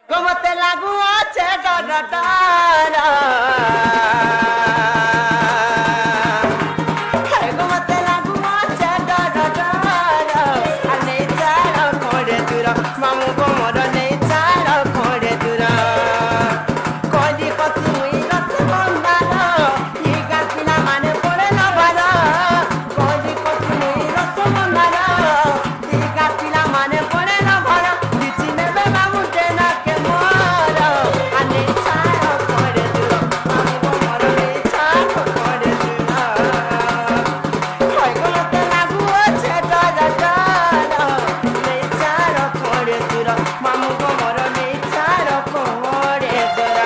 গমতে লাগু আছে ডডারা গমতে লাগু আছে ডডারা আর নেই চার খড়ে দূর মামু গমর নেই চার খড়ে দূর কদি কসি মুই রস বন্দার ই গাছিলা মানে পড়ে না ভালো কদি কসি মুই রস বন্দার ই গাছিলা মানে পড়ে না ভালো কিছু নেবে মামু দেনা কে মর আর নেই চার খড়ে দূর মামু গমর নেই চার খড়ে দূর গমতে লাগু আছে ডডারা নেই চার খড়ে দূর মামু গমর নেই চার খড়ে দূর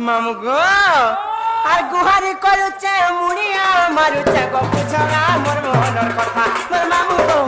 মামু গো আর গুহারি করুছে মুড়িয়া মারুছে গো বুঝনা মোর মনের কথা মোর মামু গো